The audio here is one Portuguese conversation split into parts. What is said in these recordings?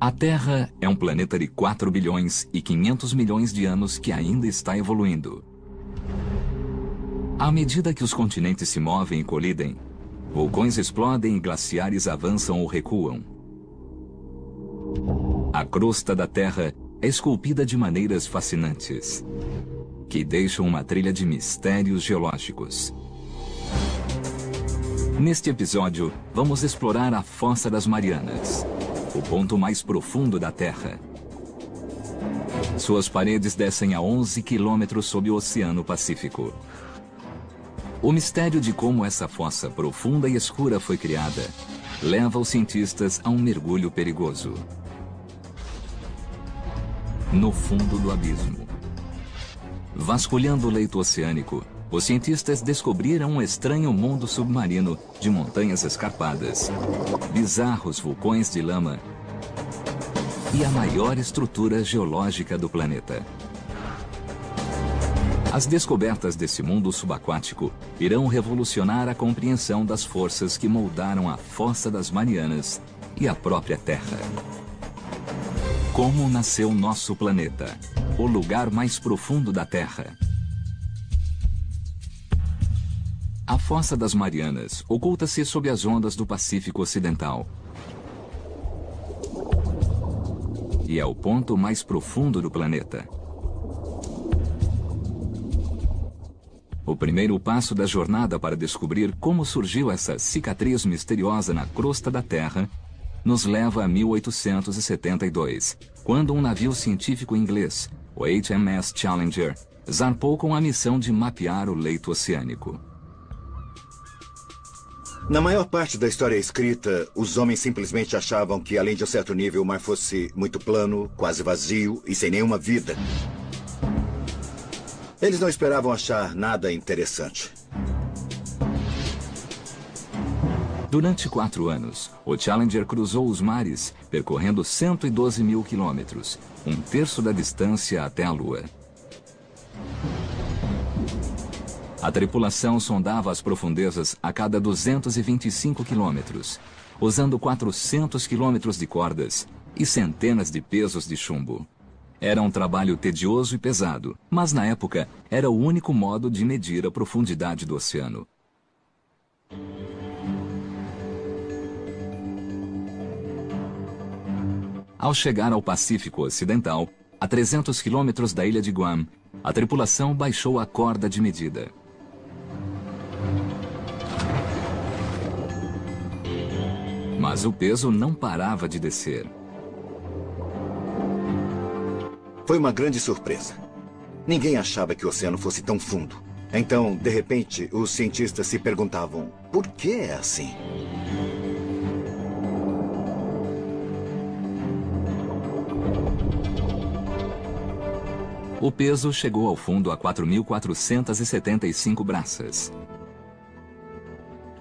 A Terra é um planeta de 4 bilhões e 500 milhões de anos que ainda está evoluindo. À medida que os continentes se movem e colidem, vulcões explodem e glaciares avançam ou recuam. A crosta da Terra é esculpida de maneiras fascinantes, que deixam uma trilha de mistérios geológicos. Neste episódio, vamos explorar a Fossa das Marianas, o ponto mais profundo da Terra. Suas paredes descem a 11 quilômetros sob o Oceano Pacífico. O mistério de como essa fossa profunda e escura foi criada leva os cientistas a um mergulho perigoso. No fundo do abismo. Vasculhando o leito oceânico, os cientistas descobriram um estranho mundo submarino de montanhas escarpadas, bizarros vulcões de lama e a maior estrutura geológica do planeta. As descobertas desse mundo subaquático irão revolucionar a compreensão das forças que moldaram a Fossa das Marianas e a própria Terra. Como nasceu nosso planeta, o lugar mais profundo da Terra? A Fossa das Marianas oculta-se sob as ondas do Pacífico Ocidental. E é o ponto mais profundo do planeta. O primeiro passo da jornada para descobrir como surgiu essa cicatriz misteriosa na crosta da Terra nos leva a 1872, quando um navio científico inglês, o HMS Challenger, zarpou com a missão de mapear o leito oceânico. Na maior parte da história escrita, os homens simplesmente achavam que, além de um certo nível, o mar fosse muito plano, quase vazio e sem nenhuma vida. Eles não esperavam achar nada interessante. Durante 4 anos, o Challenger cruzou os mares, percorrendo 112 mil quilômetros, um terço da distância até a Lua. A tripulação sondava as profundezas a cada 225 quilômetros, usando 400 quilômetros de cordas e centenas de pesos de chumbo. Era um trabalho tedioso e pesado, mas na época era o único modo de medir a profundidade do oceano. Ao chegar ao Pacífico Ocidental, a 300 quilômetros da ilha de Guam, a tripulação baixou a corda de medida. Mas o peso não parava de descer. Foi uma grande surpresa. Ninguém achava que o oceano fosse tão fundo. Então, de repente, os cientistas se perguntavam, por que é assim? O peso chegou ao fundo a 4.475 braças.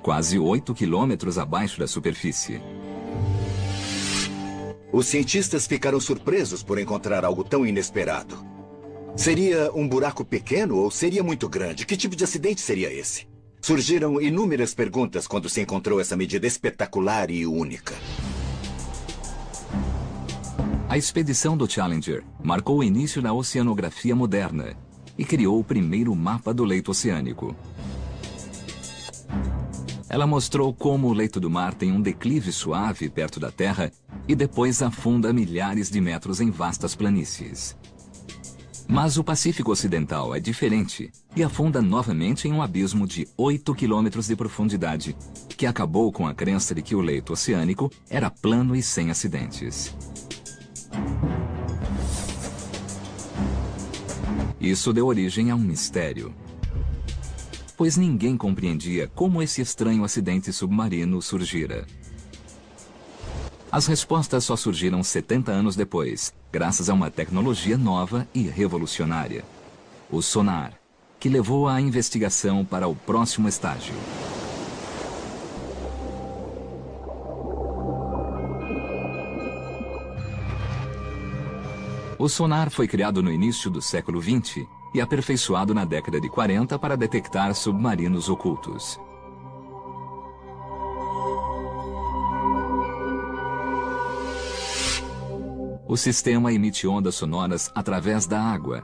Quase 8 quilômetros abaixo da superfície. Os cientistas ficaram surpresos por encontrar algo tão inesperado. Seria um buraco pequeno ou seria muito grande? Que tipo de acidente seria esse? Surgiram inúmeras perguntas quando se encontrou essa medida espetacular e única. A expedição do Challenger marcou o início da oceanografia moderna e criou o primeiro mapa do leito oceânico. Ela mostrou como o leito do mar tem um declive suave perto da Terra e depois afunda milhares de metros em vastas planícies. Mas o Pacífico Ocidental é diferente e afunda novamente em um abismo de 8 quilômetros de profundidade, que acabou com a crença de que o leito oceânico era plano e sem acidentes. Isso deu origem a um mistério, pois ninguém compreendia como esse estranho acidente submarino surgira. As respostas só surgiram 70 anos depois, graças a uma tecnologia nova e revolucionária: o sonar, que levou a investigação para o próximo estágio. O sonar foi criado no início do século XX e aperfeiçoado na década de 40 para detectar submarinos ocultos. O sistema emite ondas sonoras através da água.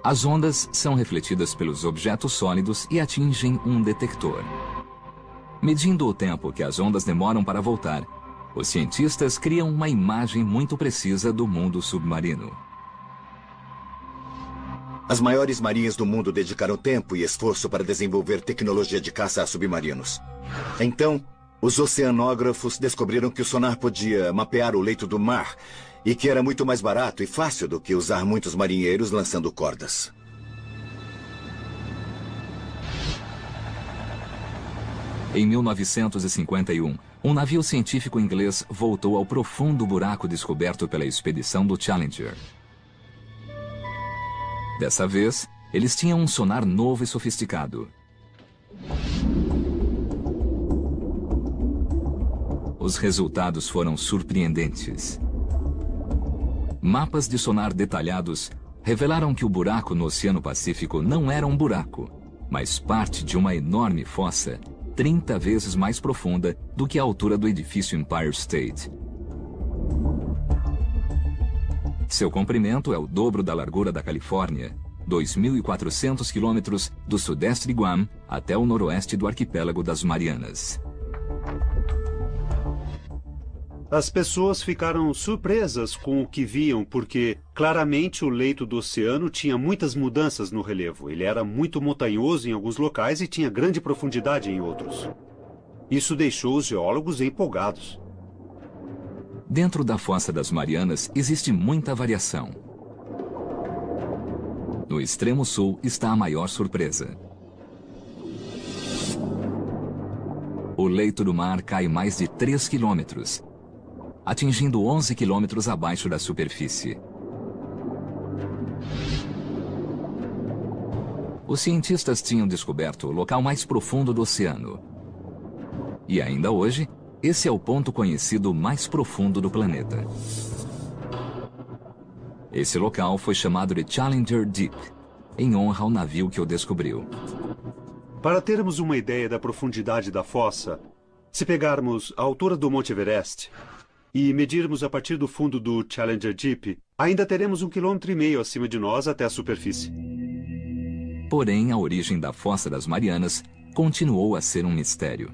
As ondas são refletidas pelos objetos sólidos e atingem um detector. Medindo o tempo que as ondas demoram para voltar, os cientistas criam uma imagem muito precisa do mundo submarino. As maiores marinhas do mundo dedicaram tempo e esforço para desenvolver tecnologia de caça a submarinos. Então, os oceanógrafos descobriram que o sonar podia mapear o leito do mar e que era muito mais barato e fácil do que usar muitos marinheiros lançando cordas. Em 1951, um navio científico inglês voltou ao profundo buraco descoberto pela expedição do Challenger. Dessa vez, eles tinham um sonar novo e sofisticado. Os resultados foram surpreendentes. Mapas de sonar detalhados revelaram que o buraco no Oceano Pacífico não era um buraco, mas parte de uma enorme fossa 30 vezes mais profunda do que a altura do edifício Empire State. Seu comprimento é o dobro da largura da Califórnia, 2.400 quilômetros do sudeste de Guam até o noroeste do arquipélago das Marianas. As pessoas ficaram surpresas com o que viam, porque claramente o leito do oceano tinha muitas mudanças no relevo. Ele era muito montanhoso em alguns locais e tinha grande profundidade em outros. Isso deixou os geólogos empolgados. Dentro da Fossa das Marianas existe muita variação. No extremo sul está a maior surpresa. O leito do mar cai mais de 3 quilômetros, atingindo 11 quilômetros abaixo da superfície. Os cientistas tinham descoberto o local mais profundo do oceano. E ainda hoje, esse é o ponto conhecido mais profundo do planeta. Esse local foi chamado de Challenger Deep, em honra ao navio que o descobriu. Para termos uma ideia da profundidade da fossa, se pegarmos a altura do Monte Everest e medirmos a partir do fundo do Challenger Deep, ainda teremos 1,5 km acima de nós até a superfície. Porém, a origem da Fossa das Marianas continuou a ser um mistério.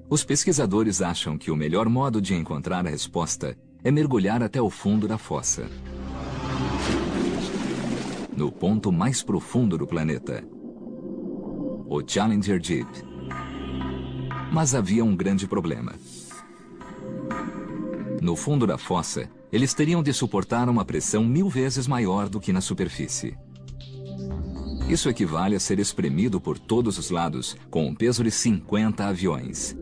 Os pesquisadores acham que o melhor modo de encontrar a resposta é mergulhar até o fundo da fossa. No ponto mais profundo do planeta, o Challenger Deep. Mas havia um grande problema. No fundo da fossa, eles teriam de suportar uma pressão 1000 vezes maior do que na superfície. Isso equivale a ser espremido por todos os lados com um peso de 50 aviões.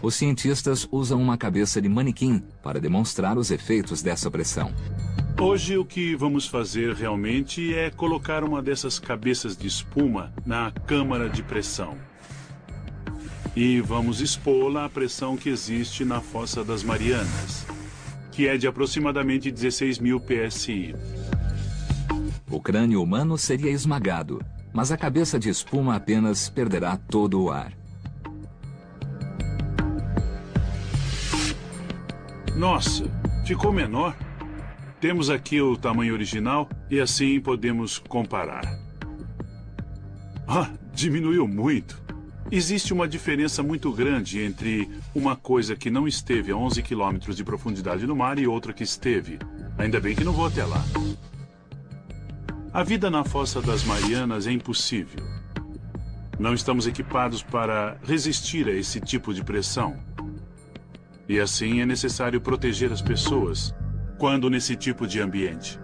Os cientistas usam uma cabeça de manequim para demonstrar os efeitos dessa pressão. Hoje o que vamos fazer realmente é colocar uma dessas cabeças de espuma na câmara de pressão. E vamos expô-la à pressão que existe na Fossa das Marianas, que é de aproximadamente 16.000 psi. O crânio humano seria esmagado, mas a cabeça de espuma apenas perderá todo o ar. Nossa, ficou menor? Temos aqui o tamanho original e assim podemos comparar. Diminuiu muito. Existe uma diferença muito grande entre uma coisa que não esteve a 11 quilômetros de profundidade no mar e outra que esteve. Ainda bem que não vou até lá. A vida na Fossa das Marianas é impossível. Não estamos equipados para resistir a esse tipo de pressão. E assim é necessário proteger as pessoas quando nesse tipo de ambiente.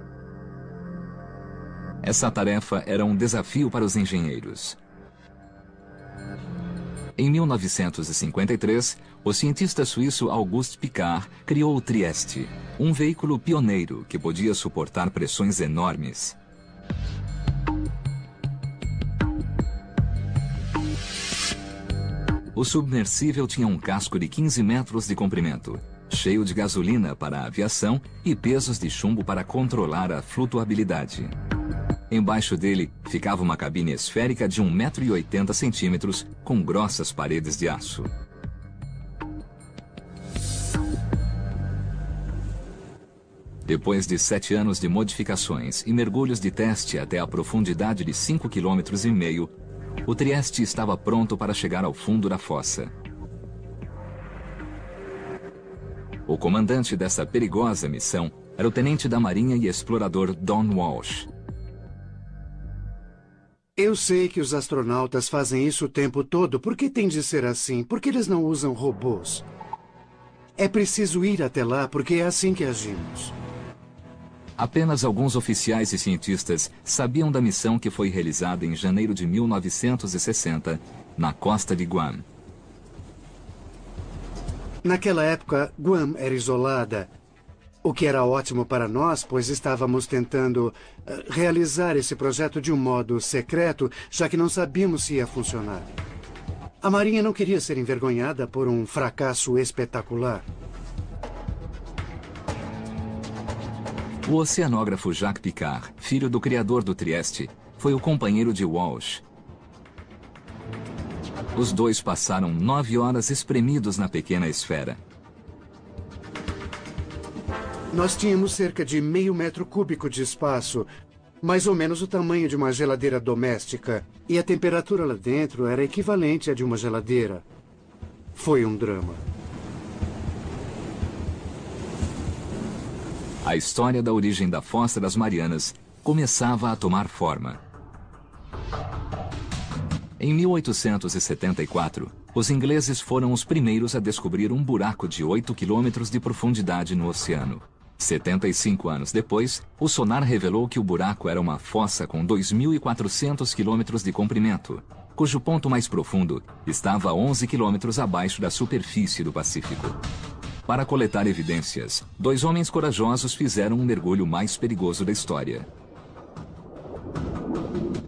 Essa tarefa era um desafio para os engenheiros. Em 1953, o cientista suíço Auguste Piccard criou o Trieste, um veículo pioneiro que podia suportar pressões enormes. O submersível tinha um casco de 15 metros de comprimento, cheio de gasolina para a aviação e pesos de chumbo para controlar a flutuabilidade. Embaixo dele ficava uma cabine esférica de 1,80 m com grossas paredes de aço. Depois de 7 anos de modificações e mergulhos de teste até a profundidade de 5,5 km, o Trieste estava pronto para chegar ao fundo da fossa. O comandante dessa perigosa missão era o tenente da Marinha e explorador Don Walsh. Eu sei que os astronautas fazem isso o tempo todo. Por que tem de ser assim? Por que eles não usam robôs? É preciso ir até lá porque é assim que agimos. Apenas alguns oficiais e cientistas sabiam da missão que foi realizada em janeiro de 1960, na costa de Guam. Naquela época, Guam era isolada, o que era ótimo para nós, pois estávamos tentando realizar esse projeto de um modo secreto, já que não sabíamos se ia funcionar. A Marinha não queria ser envergonhada por um fracasso espetacular. O oceanógrafo Jacques Piccard, filho do criador do Trieste, foi o companheiro de Walsh. Os dois passaram 9 horas espremidos na pequena esfera. Nós tínhamos cerca de meio metro cúbico de espaço, mais ou menos o tamanho de uma geladeira doméstica, e a temperatura lá dentro era equivalente à de uma geladeira. Foi um drama. A história da origem da Fossa das Marianas começava a tomar forma. Em 1874, os ingleses foram os primeiros a descobrir um buraco de 8 quilômetros de profundidade no oceano. 75 anos depois, o sonar revelou que o buraco era uma fossa com 2.400 quilômetros de comprimento, cujo ponto mais profundo estava a 11 quilômetros abaixo da superfície do Pacífico. Para coletar evidências, 2 homens corajosos fizeram um mergulho mais perigoso da história.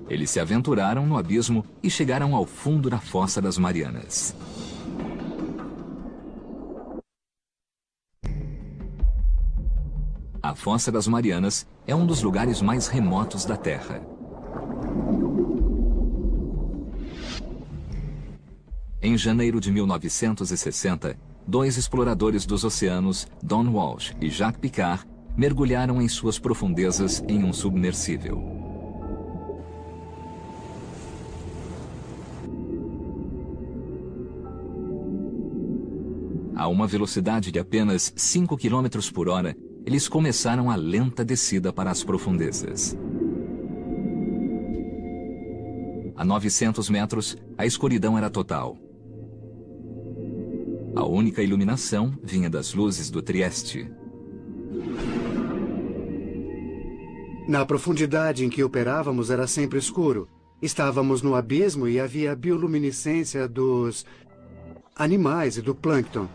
Eles se aventuraram no abismo e chegaram ao fundo da Fossa das Marianas. A Fossa das Marianas é um dos lugares mais remotos da Terra. Em janeiro de 1960, 2 exploradores dos oceanos, Don Walsh e Jacques Piccard, mergulharam em suas profundezas em um submersível. A uma velocidade de apenas 5 km por hora, eles começaram a lenta descida para as profundezas. A 900 metros, a escuridão era total. A única iluminação vinha das luzes do Trieste. Na profundidade em que operávamos era sempre escuro. Estávamos no abismo e havia a bioluminescência dos animais e do plâncton.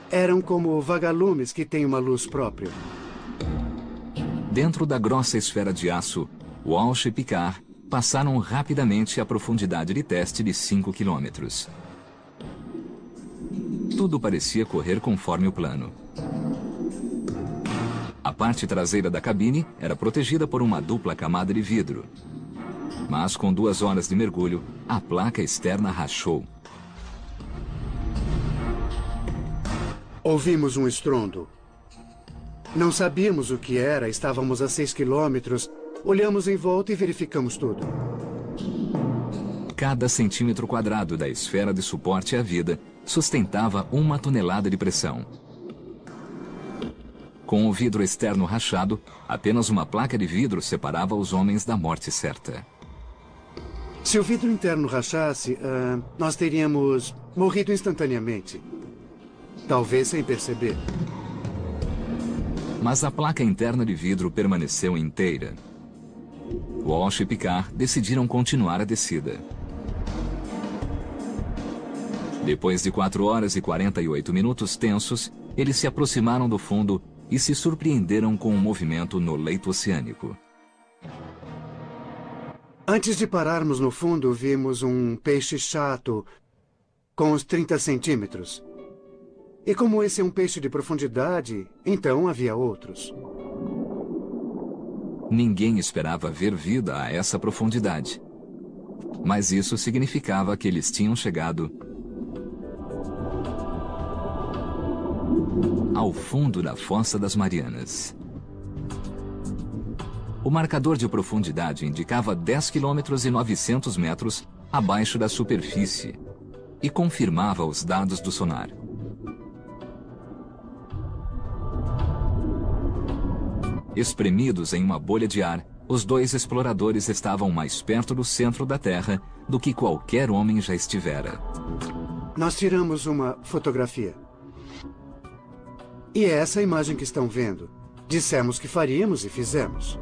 Eram como vagalumes que têm uma luz própria. Dentro da grossa esfera de aço, Walsh e Piccard passaram rapidamente a profundidade de teste de 5 quilômetros. Tudo parecia correr conforme o plano. A parte traseira da cabine era protegida por uma dupla camada de vidro. Mas com 2 horas de mergulho, a placa externa rachou. Ouvimos um estrondo. Não sabíamos o que era, estávamos a 6 quilômetros. Olhamos em volta e verificamos tudo. Cada centímetro quadrado da esfera de suporte à vida sustentava 1 tonelada de pressão. Com o vidro externo rachado, apenas uma placa de vidro separava os homens da morte certa. Se o vidro interno rachasse, nós teríamos morrido instantaneamente. Talvez sem perceber. Mas a placa interna de vidro permaneceu inteira. Walsh e Piccard decidiram continuar a descida. Depois de 4 horas e 48 minutos tensos, eles se aproximaram do fundo e se surpreenderam com um movimento no leito oceânico. Antes de pararmos no fundo, vimos um peixe chato com uns 30 centímetros. E como esse é um peixe de profundidade, então havia outros. Ninguém esperava ver vida a essa profundidade. Mas isso significava que eles tinham chegado ao fundo da Fossa das Marianas. O marcador de profundidade indicava 10 quilômetros e 900 metros abaixo da superfície e confirmava os dados do sonar. Espremidos em uma bolha de ar, os dois exploradores estavam mais perto do centro da Terra do que qualquer homem já estivera. Nós tiramos uma fotografia. E é essa a imagem que estão vendo. Dissemos que faríamos e fizemos.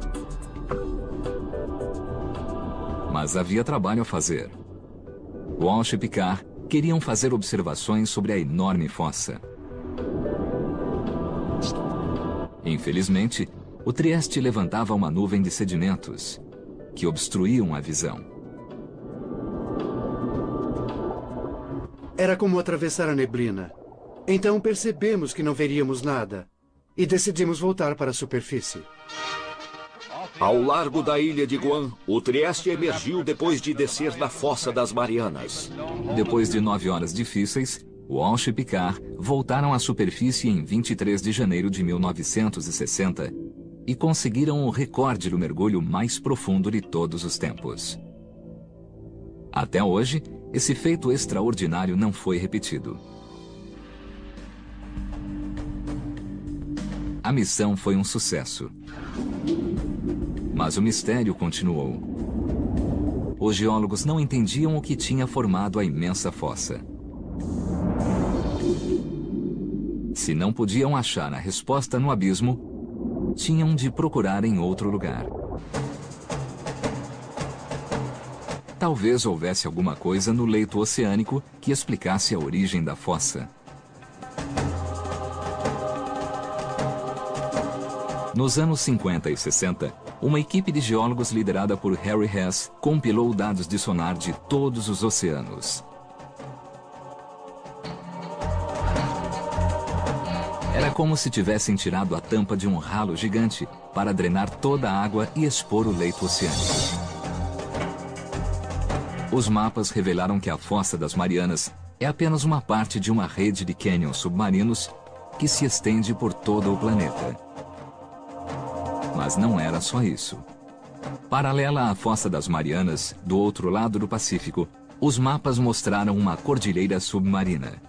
Mas havia trabalho a fazer. Walsh e Picard queriam fazer observações sobre a enorme fossa. Infelizmente, o Trieste levantava uma nuvem de sedimentos que obstruíam a visão. Era como atravessar a neblina. Então percebemos que não veríamos nada e decidimos voltar para a superfície. Ao largo da ilha de Guam, o Trieste emergiu depois de descer da Fossa das Marianas. Depois de 9 horas difíceis, Walsh e Picard voltaram à superfície em 23 de janeiro de 1960 e conseguiram o recorde do mergulho mais profundo de todos os tempos. Até hoje, esse feito extraordinário não foi repetido. A missão foi um sucesso. Mas o mistério continuou. Os geólogos não entendiam o que tinha formado a imensa fossa. Se não podiam achar a resposta no abismo, tinham de procurar em outro lugar. Talvez houvesse alguma coisa no leito oceânico que explicasse a origem da fossa. Nos anos 50 e 60, uma equipe de geólogos liderada por Harry Hess compilou dados de sonar de todos os oceanos. Era como se tivessem tirado a tampa de um ralo gigante para drenar toda a água e expor o leito oceânico. Os mapas revelaram que a Fossa das Marianas é apenas uma parte de uma rede de cânions submarinos que se estende por todo o planeta. Mas não era só isso. Paralela à Fossa das Marianas, do outro lado do Pacífico, os mapas mostraram uma cordilheira submarina.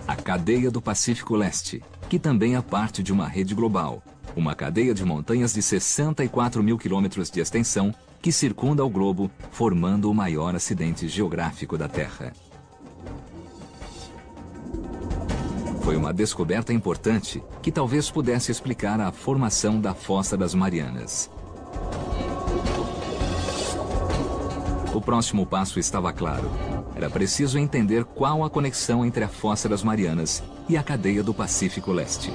A cadeia do Pacífico Leste, que também é parte de uma rede global, uma cadeia de montanhas de 64 mil quilômetros de extensão que circunda o globo, formando o maior acidente geográfico da Terra. Foi uma descoberta importante que talvez pudesse explicar a formação da Fossa das Marianas. O próximo passo estava claro. Era preciso entender qual a conexão entre a Fossa das Marianas e a cadeia do Pacífico Leste.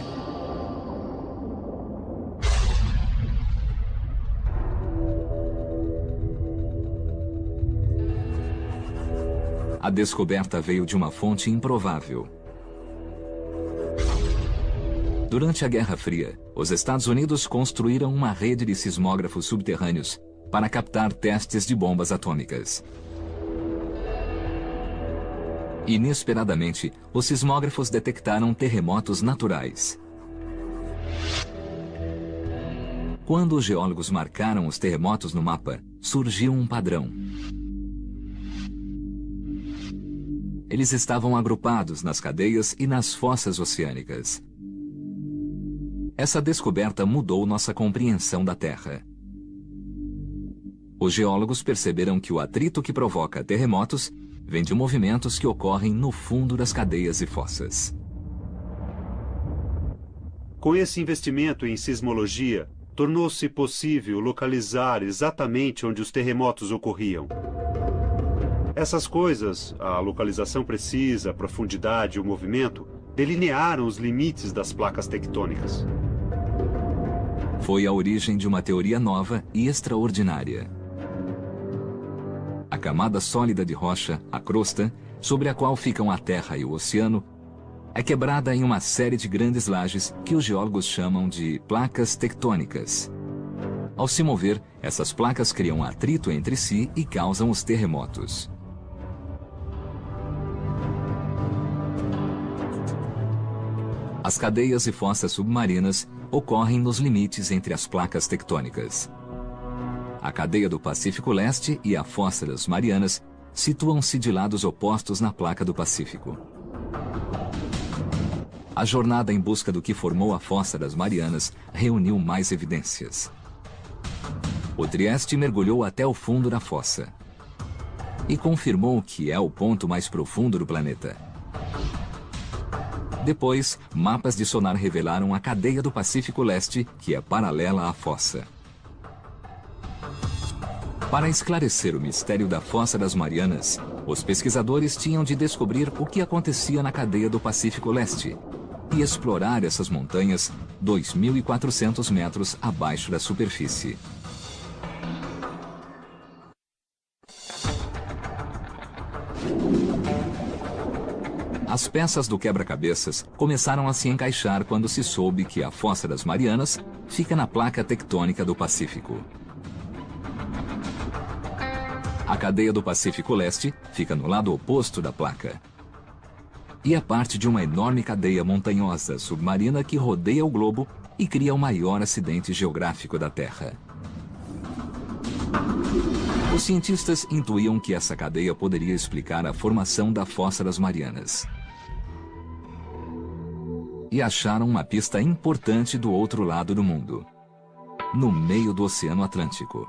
A descoberta veio de uma fonte improvável. Durante a Guerra Fria, os Estados Unidos construíram uma rede de sismógrafos subterrâneos para captar testes de bombas atômicas. Inesperadamente, os sismógrafos detectaram terremotos naturais. Quando os geólogos marcaram os terremotos no mapa, surgiu um padrão. Eles estavam agrupados nas cadeias e nas fossas oceânicas. Essa descoberta mudou nossa compreensão da Terra. Os geólogos perceberam que o atrito que provoca terremotos vem de movimentos que ocorrem no fundo das cadeias e fossas. Com esse investimento em sismologia, tornou-se possível localizar exatamente onde os terremotos ocorriam. Essas coisas, a localização precisa, a profundidade e o movimento, delinearam os limites das placas tectônicas. Foi a origem de uma teoria nova e extraordinária. A camada sólida de rocha, a crosta, sobre a qual ficam a terra e o oceano, é quebrada em uma série de grandes lajes que os geólogos chamam de placas tectônicas. Ao se mover, essas placas criam atrito entre si e causam os terremotos. As cadeias e fossas submarinas ocorrem nos limites entre as placas tectônicas. A cadeia do Pacífico Leste e a fossa das Marianas situam-se de lados opostos na placa do Pacífico. A jornada em busca do que formou a fossa das Marianas reuniu mais evidências. O Trieste mergulhou até o fundo da fossa e confirmou que é o ponto mais profundo do planeta. Depois, mapas de sonar revelaram a cadeia do Pacífico Leste, que é paralela à fossa. Para esclarecer o mistério da Fossa das Marianas, os pesquisadores tinham de descobrir o que acontecia na cadeia do Pacífico Leste e explorar essas montanhas 2.400 metros abaixo da superfície. As peças do quebra-cabeças começaram a se encaixar quando se soube que a Fossa das Marianas fica na placa tectônica do Pacífico. A cadeia do Pacífico Leste fica no lado oposto da placa. E é parte de uma enorme cadeia montanhosa submarina que rodeia o globo e cria o maior acidente geográfico da Terra. Os cientistas intuíam que essa cadeia poderia explicar a formação da Fossa das Marianas. E acharam uma pista importante do outro lado do mundo, no meio do Oceano Atlântico.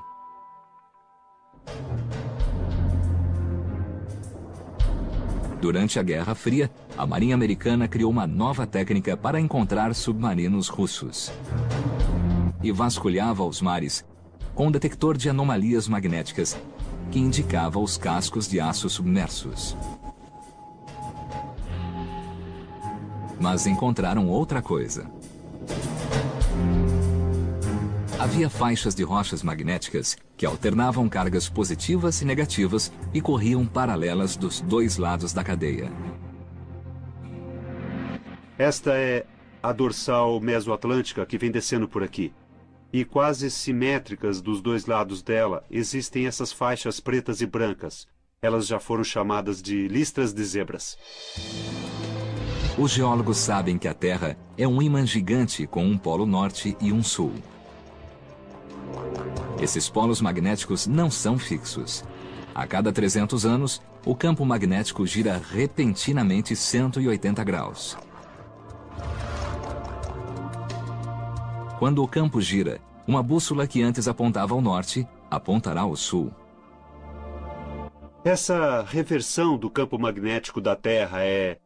Durante a Guerra Fria, a Marinha Americana criou uma nova técnica para encontrar submarinos russos. E vasculhava os mares com um detector de anomalias magnéticas que indicava os cascos de aço submersos. Mas encontraram outra coisa. Havia faixas de rochas magnéticas que alternavam cargas positivas e negativas e corriam paralelas dos dois lados da cadeia. Esta é a dorsal mesoatlântica que vem descendo por aqui. E quase simétricas dos dois lados dela existem essas faixas pretas e brancas. Elas já foram chamadas de listras de zebras. Os geólogos sabem que a Terra é um ímã gigante com um polo norte e um sul. Esses polos magnéticos não são fixos. A cada 300 anos, o campo magnético gira repentinamente 180 graus. Quando o campo gira, uma bússola que antes apontava ao norte, apontará ao sul. Essa reversão do campo magnético da Terra é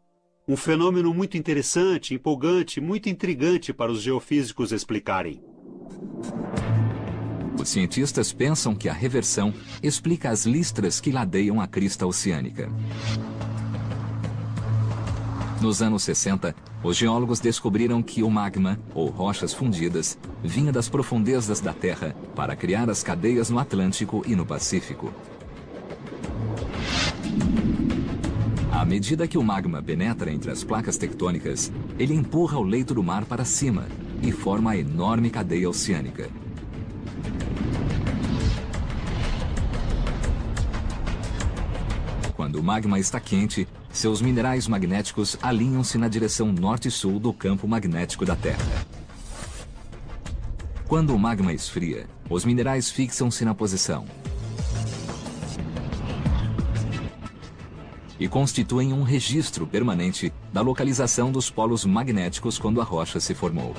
um fenômeno muito interessante, empolgante, muito intrigante para os geofísicos explicarem. Os cientistas pensam que a reversão explica as listras que ladeiam a crista oceânica. Nos anos 60, os geólogos descobriram que o magma, ou rochas fundidas, vinha das profundezas da Terra para criar as cadeias no Atlântico e no Pacífico. À medida que o magma penetra entre as placas tectônicas, ele empurra o leito do mar para cima e forma a enorme cadeia oceânica. Quando o magma está quente, seus minerais magnéticos alinham-se na direção norte-sul do campo magnético da Terra. Quando o magma esfria, os minerais fixam-se na posição e constituem um registro permanente da localização dos polos magnéticos quando a rocha se formou.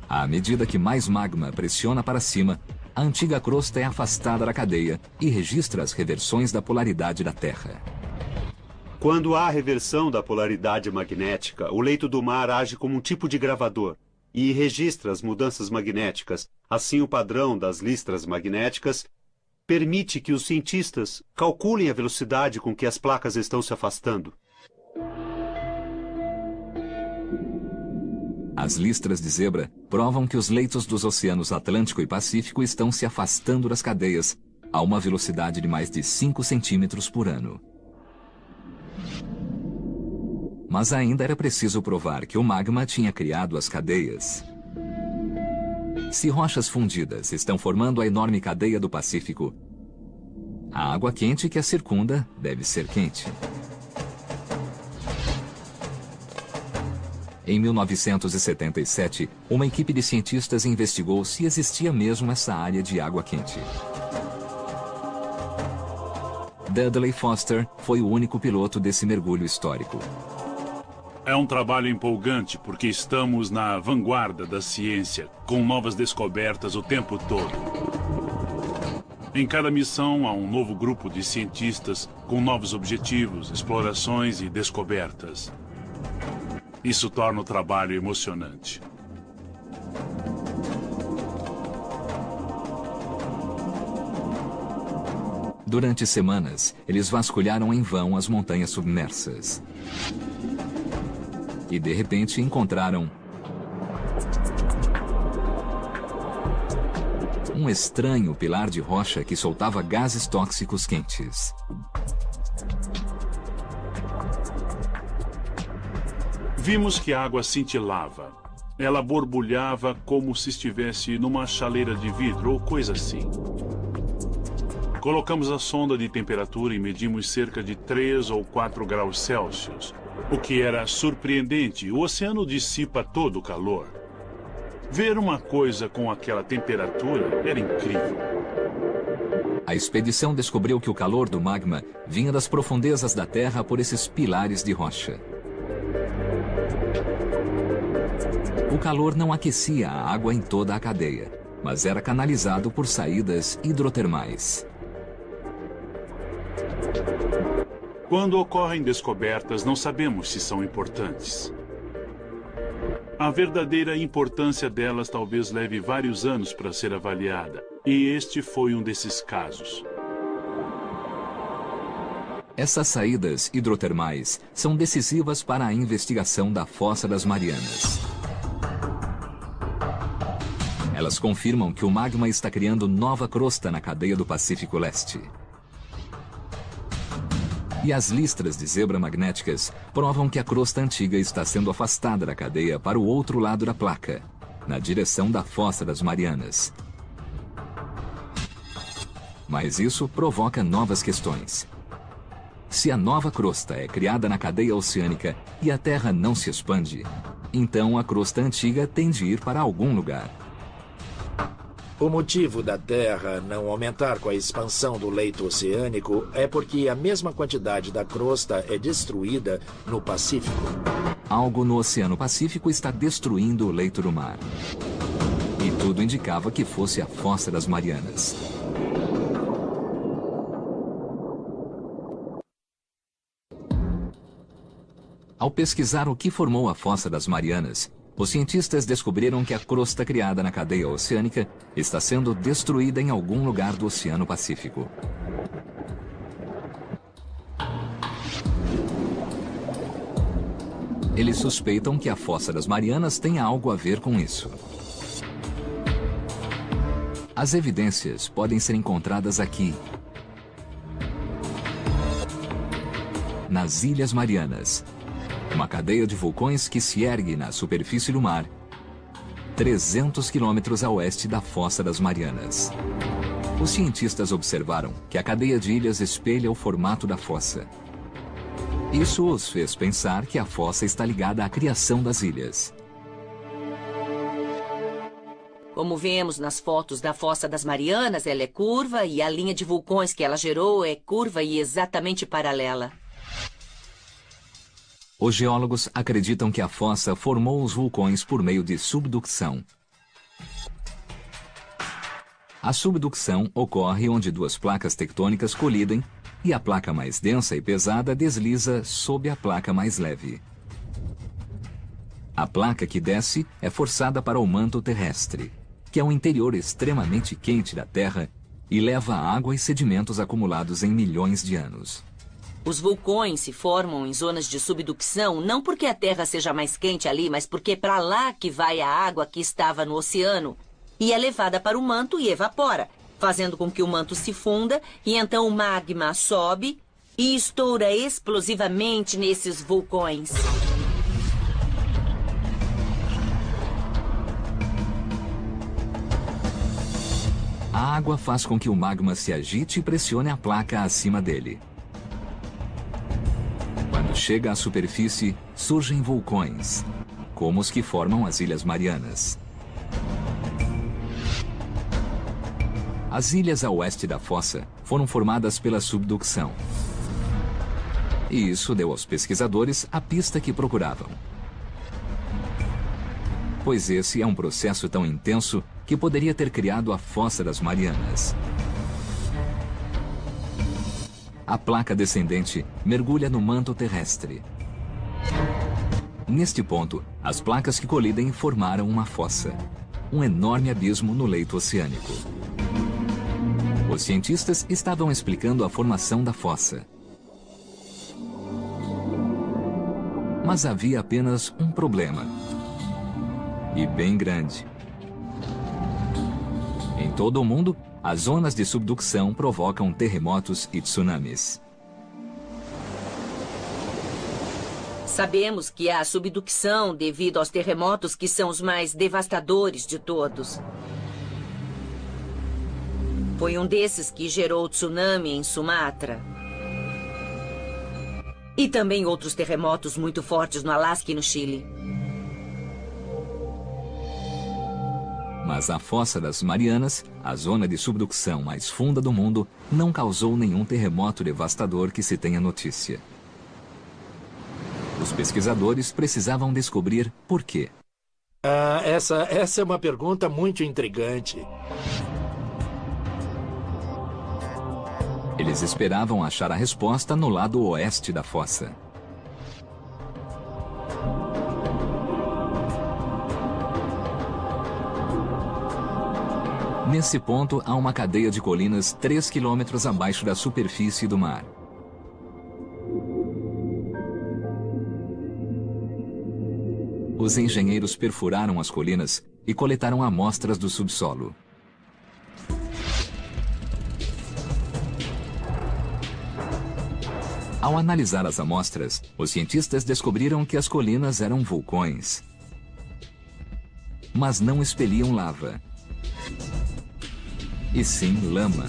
À medida que mais magma pressiona para cima, a antiga crosta é afastada da cadeia e registra as reversões da polaridade da Terra. Quando há reversão da polaridade magnética, o leito do mar age como um tipo de gravador e registra as mudanças magnéticas. Assim, o padrão das listras magnéticas permite que os cientistas calculem a velocidade com que as placas estão se afastando. As listras de zebra provam que os leitos dos oceanos Atlântico e Pacífico estão se afastando das cadeias a uma velocidade de mais de 5 centímetros por ano. Mas ainda era preciso provar que o magma tinha criado as cadeias. Se rochas fundidas estão formando a enorme cadeia do Pacífico, a água quente que a circunda deve ser quente. Em 1977, uma equipe de cientistas investigou se existia mesmo essa área de água quente. Dudley Foster foi o único piloto desse mergulho histórico. É um trabalho empolgante porque estamos na vanguarda da ciência, com novas descobertas o tempo todo. Em cada missão há um novo grupo de cientistas com novos objetivos, explorações e descobertas. Isso torna o trabalho emocionante. Durante semanas, eles vasculharam em vão as montanhas submersas. E, de repente, encontraram um estranho pilar de rocha que soltava gases tóxicos quentes. Vimos que a água cintilava. Ela borbulhava como se estivesse numa chaleira de vidro ou coisa assim. Colocamos a sonda de temperatura e medimos cerca de 3 ou 4 graus Celsius, o que era surpreendente. O oceano dissipa todo o calor. Ver uma coisa com aquela temperatura era incrível. A expedição descobriu que o calor do magma vinha das profundezas da Terra por esses pilares de rocha. O calor não aquecia a água em toda a cadeia, mas era canalizado por saídas hidrotermais. Quando ocorrem descobertas, não sabemos se são importantes. A verdadeira importância delas talvez leve vários anos para ser avaliada, e este foi um desses casos. Essas saídas hidrotermais são decisivas para a investigação da Fossa das Marianas. Elas confirmam que o magma está criando nova crosta na cadeia do Pacífico Leste. E as listras de zebra magnéticas provam que a crosta antiga está sendo afastada da cadeia para o outro lado da placa, na direção da Fossa das Marianas. Mas isso provoca novas questões. Se a nova crosta é criada na cadeia oceânica e a Terra não se expande, então a crosta antiga tem de ir para algum lugar. O motivo da Terra não aumentar com a expansão do leito oceânico é porque a mesma quantidade da crosta é destruída no Pacífico. Algo no Oceano Pacífico está destruindo o leito do mar. E tudo indicava que fosse a Fossa das Marianas. Ao pesquisar o que formou a Fossa das Marianas, os cientistas descobriram que a crosta criada na cadeia oceânica está sendo destruída em algum lugar do Oceano Pacífico. Eles suspeitam que a Fossa das Marianas tenha algo a ver com isso. As evidências podem ser encontradas aqui, nas Ilhas Marianas, uma cadeia de vulcões que se ergue na superfície do mar, 300 quilômetros a oeste da Fossa das Marianas. Os cientistas observaram que a cadeia de ilhas espelha o formato da fossa. Isso os fez pensar que a fossa está ligada à criação das ilhas. Como vemos nas fotos da Fossa das Marianas, ela é curva e a linha de vulcões que ela gerou é curva e exatamente paralela. Os geólogos acreditam que a fossa formou os vulcões por meio de subducção. A subducção ocorre onde duas placas tectônicas colidem e a placa mais densa e pesada desliza sob a placa mais leve. A placa que desce é forçada para o manto terrestre, que é o interior extremamente quente da Terra e leva água e sedimentos acumulados em milhões de anos. Os vulcões se formam em zonas de subducção não porque a Terra seja mais quente ali, mas porque é para lá que vai a água que estava no oceano e é levada para o manto e evapora, fazendo com que o manto se funda e então o magma sobe e estoura explosivamente nesses vulcões. A água faz com que o magma se agite e pressione a placa acima dele. Quando chega à superfície, surgem vulcões, como os que formam as Ilhas Marianas. As ilhas a oeste da fossa foram formadas pela subducção. E isso deu aos pesquisadores a pista que procuravam. Pois esse é um processo tão intenso que poderia ter criado a Fossa das Marianas. A placa descendente mergulha no manto terrestre. Neste ponto, as placas que colidem formaram uma fossa, um enorme abismo no leito oceânico. Os cientistas estavam explicando a formação da fossa. Mas havia apenas um problema. E bem grande. Em todo o mundo, as zonas de subducção provocam terremotos e tsunamis. Sabemos que há subducção devido aos terremotos que são os mais devastadores de todos. Foi um desses que gerou o tsunami em Sumatra. E também outros terremotos muito fortes no Alasca e no Chile. Mas a Fossa das Marianas, a zona de subducção mais funda do mundo, não causou nenhum terremoto devastador que se tenha notícia. Os pesquisadores precisavam descobrir por quê. Essa é uma pergunta muito intrigante. Eles esperavam achar a resposta no lado oeste da fossa. Nesse ponto, há uma cadeia de colinas 3 quilômetros abaixo da superfície do mar. Os engenheiros perfuraram as colinas e coletaram amostras do subsolo. Ao analisar as amostras, os cientistas descobriram que as colinas eram vulcões. Mas não expeliam lava. E sim lama.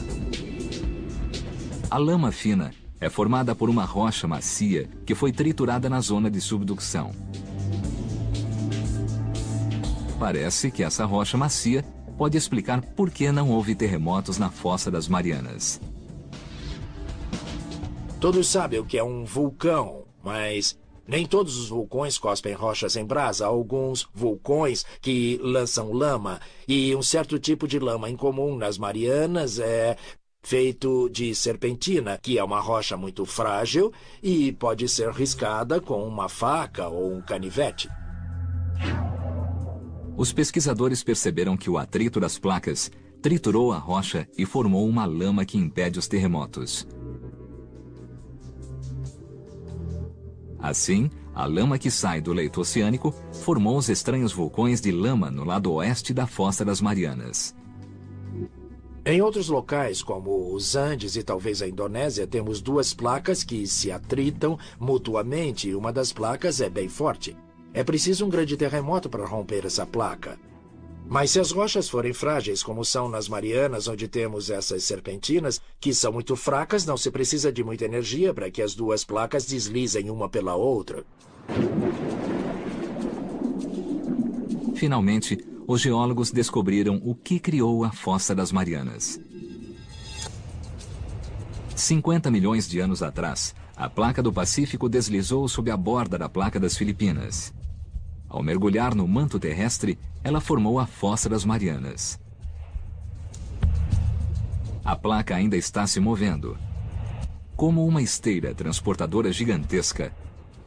A lama fina é formada por uma rocha macia que foi triturada na zona de subducção. Parece que essa rocha macia pode explicar por que não houve terremotos na Fossa das Marianas. Todos sabem o que é um vulcão, mas nem todos os vulcões cospem rochas em brasa. Há alguns vulcões que lançam lama, e um certo tipo de lama incomum nas Marianas é feito de serpentina, que é uma rocha muito frágil e pode ser riscada com uma faca ou um canivete. Os pesquisadores perceberam que o atrito das placas triturou a rocha e formou uma lama que impede os terremotos. Assim, a lama que sai do leito oceânico formou os estranhos vulcões de lama no lado oeste da Fossa das Marianas. Em outros locais, como os Andes e talvez a Indonésia, temos duas placas que se atritam mutuamente e uma das placas é bem forte. É preciso um grande terremoto para romper essa placa. Mas se as rochas forem frágeis, como são nas Marianas, onde temos essas serpentinas, que são muito fracas, não se precisa de muita energia para que as duas placas deslizem uma pela outra. Finalmente, os geólogos descobriram o que criou a Fossa das Marianas. 50 milhões de anos atrás, a placa do Pacífico deslizou sob a borda da placa das Filipinas. Ao mergulhar no manto terrestre, ela formou a Fossa das Marianas. A placa ainda está se movendo. Como uma esteira transportadora gigantesca,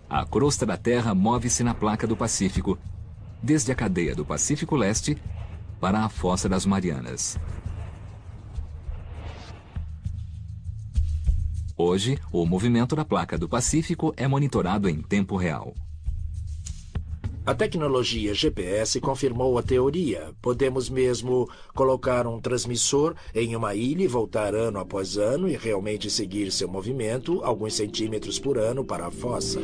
a crosta da Terra move-se na placa do Pacífico, desde a cadeia do Pacífico Leste para a Fossa das Marianas. Hoje, o movimento da placa do Pacífico é monitorado em tempo real. A tecnologia GPS confirmou a teoria. Podemos mesmo colocar um transmissor em uma ilha e voltar ano após ano e realmente seguir seu movimento alguns centímetros por ano para a fossa.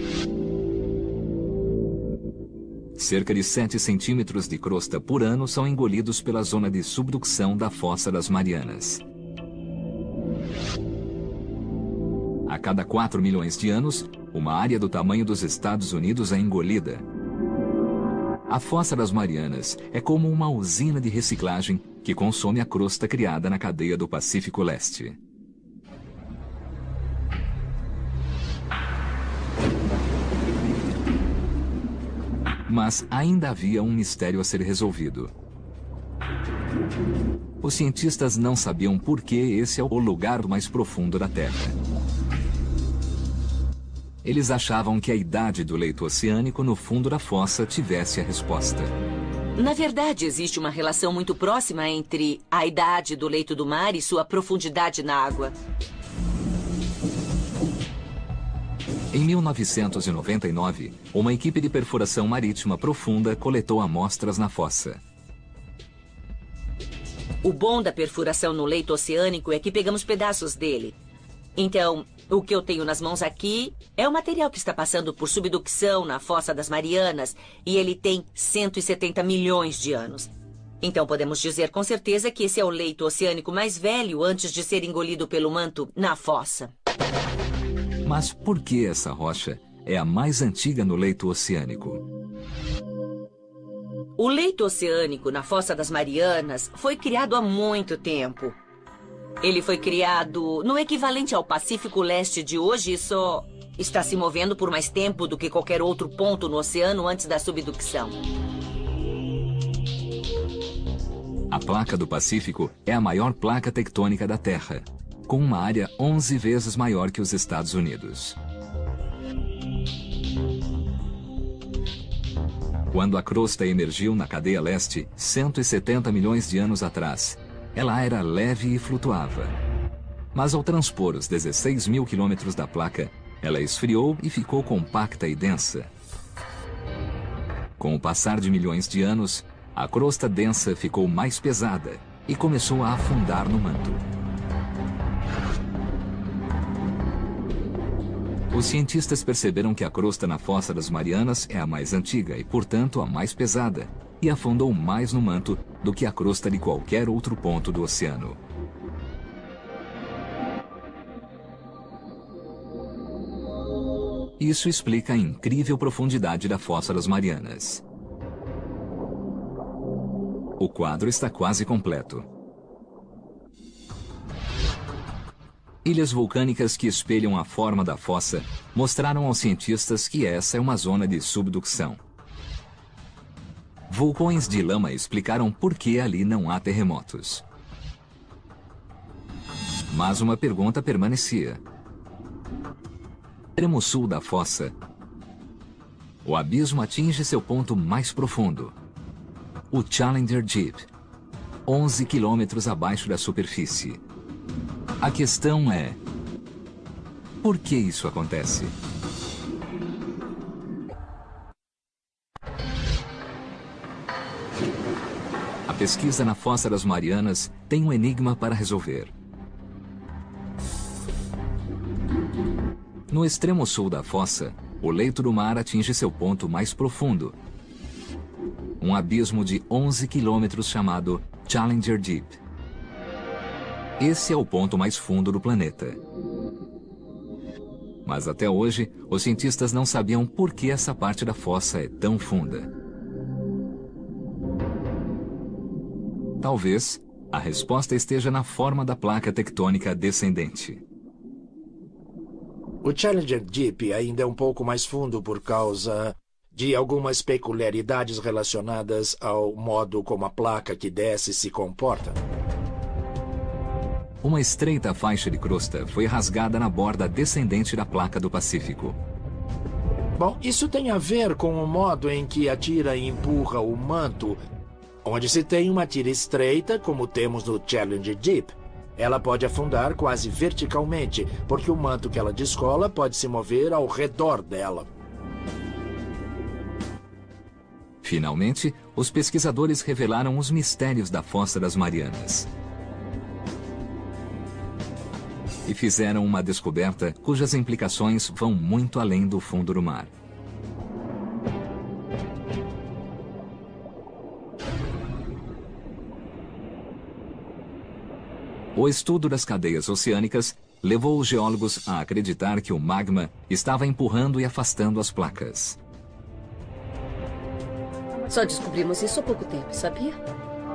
Cerca de 7 centímetros de crosta por ano são engolidos pela zona de subducção da Fossa das Marianas. A cada 4 milhões de anos, uma área do tamanho dos Estados Unidos é engolida. A Fossa das Marianas é como uma usina de reciclagem que consome a crosta criada na cadeia do Pacífico Leste. Mas ainda havia um mistério a ser resolvido. Os cientistas não sabiam por que esse é o lugar mais profundo da Terra. Eles achavam que a idade do leito oceânico no fundo da fossa tivesse a resposta. Na verdade, existe uma relação muito próxima entre a idade do leito do mar e sua profundidade na água. Em 1999, uma equipe de perfuração marítima profunda coletou amostras na fossa. O bom da perfuração no leito oceânico é que pegamos pedaços dele. Então, o que eu tenho nas mãos aqui é o material que está passando por subducção na Fossa das Marianas e ele tem 170 milhões de anos. Então podemos dizer com certeza que esse é o leito oceânico mais velho antes de ser engolido pelo manto na fossa. Mas por que essa rocha é a mais antiga no leito oceânico? O leito oceânico na Fossa das Marianas foi criado há muito tempo. Ele foi criado no equivalente ao Pacífico Leste de hoje e só está se movendo por mais tempo do que qualquer outro ponto no oceano antes da subducção. A placa do Pacífico é a maior placa tectônica da Terra, com uma área 11 vezes maior que os Estados Unidos. Quando a crosta emergiu na cadeia leste, 170 milhões de anos atrás, ela era leve e flutuava. Mas ao transpor os 16 mil quilômetros da placa, ela esfriou e ficou compacta e densa. Com o passar de milhões de anos, a crosta densa ficou mais pesada e começou a afundar no manto. Os cientistas perceberam que a crosta na Fossa das Marianas é a mais antiga e, portanto, a mais pesada, e afundou mais no manto do que a crosta de qualquer outro ponto do oceano. Isso explica a incrível profundidade da Fossa das Marianas. O quadro está quase completo. Ilhas vulcânicas que espelham a forma da fossa mostraram aos cientistas que essa é uma zona de subducção. Vulcões de lama explicaram por que ali não há terremotos. Mas uma pergunta permanecia. No extremo sul da fossa, o abismo atinge seu ponto mais profundo, o Challenger Deep, 11 quilômetros abaixo da superfície. A questão é: por que isso acontece? A pesquisa na Fossa das Marianas tem um enigma para resolver. No extremo sul da fossa, o leito do mar atinge seu ponto mais profundo, um abismo de 11 quilômetros chamado Challenger Deep. Esse é o ponto mais fundo do planeta. Mas até hoje, os cientistas não sabiam por que essa parte da fossa é tão funda. Talvez a resposta esteja na forma da placa tectônica descendente. O Challenger Deep ainda é um pouco mais fundo por causa de algumas peculiaridades relacionadas ao modo como a placa que desce se comporta. Uma estreita faixa de crosta foi rasgada na borda descendente da placa do Pacífico. Bom, isso tem a ver com o modo em que a tira empurra o manto, onde se tem uma tira estreita, como temos no Challenger Deep. Ela pode afundar quase verticalmente, porque o manto que ela descola pode se mover ao redor dela. Finalmente, os pesquisadores revelaram os mistérios da Fossa das Marianas. E fizeram uma descoberta cujas implicações vão muito além do fundo do mar. O estudo das cadeias oceânicas levou os geólogos a acreditar que o magma estava empurrando e afastando as placas. Só descobrimos isso há pouco tempo, sabia?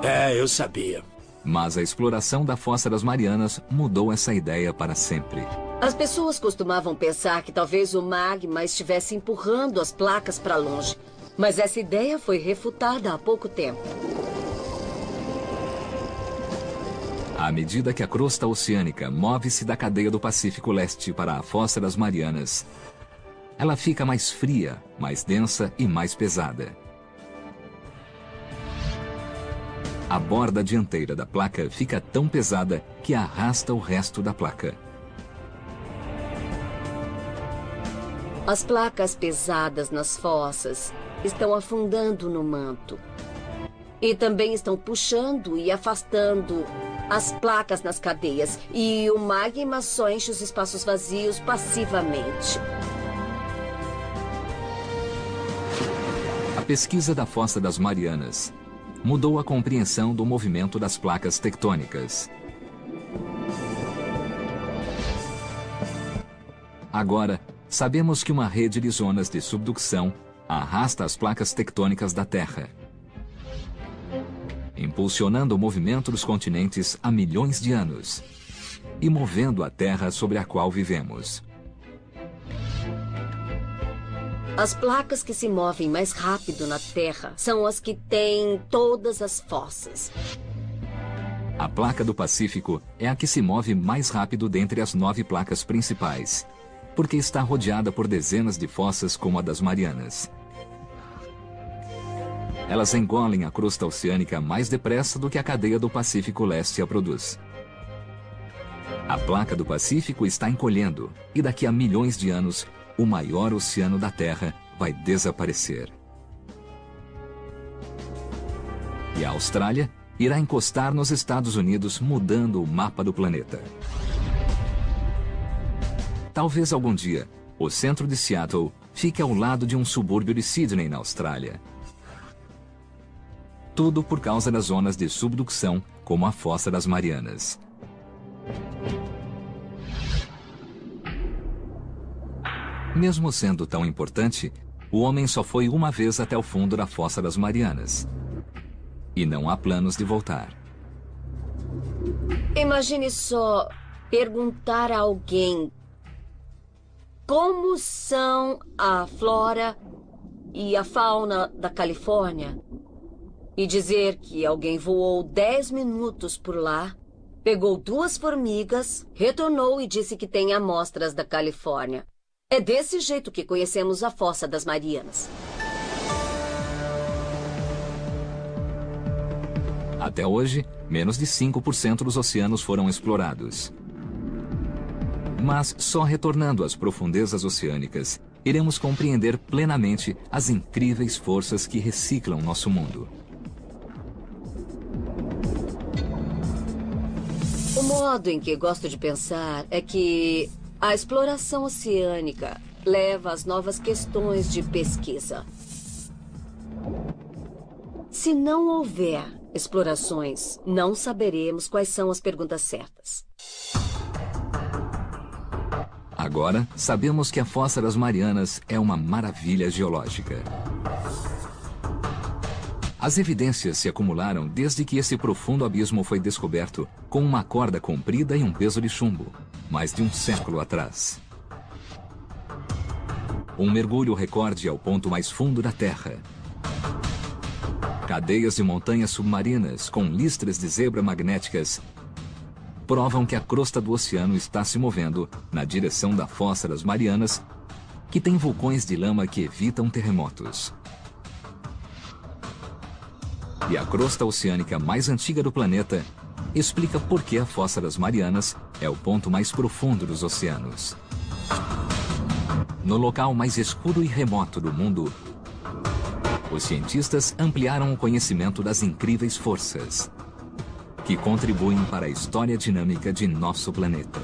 É, eu sabia. Mas a exploração da Fossa das Marianas mudou essa ideia para sempre. As pessoas costumavam pensar que talvez o magma estivesse empurrando as placas para longe. Mas essa ideia foi refutada há pouco tempo. À medida que a crosta oceânica move-se da cadeia do Pacífico Leste para a Fossa das Marianas, ela fica mais fria, mais densa e mais pesada. A borda dianteira da placa fica tão pesada que arrasta o resto da placa. As placas pesadas nas fossas estão afundando no manto. E também estão puxando e afastando as placas nas cadeias. E o magma só enche os espaços vazios passivamente. A pesquisa da Fossa das Marianas mudou a compreensão do movimento das placas tectônicas. Agora, sabemos que uma rede de zonas de subducção arrasta as placas tectônicas da Terra, impulsionando o movimento dos continentes há milhões de anos e movendo a Terra sobre a qual vivemos. As placas que se movem mais rápido na Terra são as que têm todas as fossas. A placa do Pacífico é a que se move mais rápido dentre as 9 placas principais, porque está rodeada por dezenas de fossas como a das Marianas. Elas engolem a crosta oceânica mais depressa do que a cadeia do Pacífico Leste a produz. A placa do Pacífico está encolhendo e daqui a milhões de anos, o maior oceano da Terra vai desaparecer. E a Austrália irá encostar nos Estados Unidos, mudando o mapa do planeta. Talvez algum dia, o centro de Seattle fique ao lado de um subúrbio de Sydney, na Austrália. Tudo por causa das zonas de subducção, como a Fossa das Marianas. Mesmo sendo tão importante, o homem só foi uma vez até o fundo da Fossa das Marianas. E não há planos de voltar. Imagine só perguntar a alguém como são a flora e a fauna da Califórnia e dizer que alguém voou 10 minutos por lá, pegou 2 formigas, retornou e disse que tem amostras da Califórnia. É desse jeito que conhecemos a Fossa das Marianas. Até hoje, menos de 5% dos oceanos foram explorados. Mas só retornando às profundezas oceânicas, iremos compreender plenamente as incríveis forças que reciclam nosso mundo. O modo em que gosto de pensar é que a exploração oceânica leva às novas questões de pesquisa. Se não houver explorações, não saberemos quais são as perguntas certas. Agora, sabemos que a Fossa das Marianas é uma maravilha geológica. As evidências se acumularam desde que esse profundo abismo foi descoberto com uma corda comprida e um peso de chumbo, mais de um século atrás. Um mergulho recorde ao ponto mais fundo da Terra. Cadeias de montanhas submarinas com listras de zebra magnéticas provam que a crosta do oceano está se movendo na direção da Fossa das Marianas, que tem vulcões de lama que evitam terremotos. E a crosta oceânica mais antiga do planeta explica por que a Fossa das Marianas é o ponto mais profundo dos oceanos. No local mais escuro e remoto do mundo, os cientistas ampliaram o conhecimento das incríveis forças que contribuem para a história dinâmica de nosso planeta.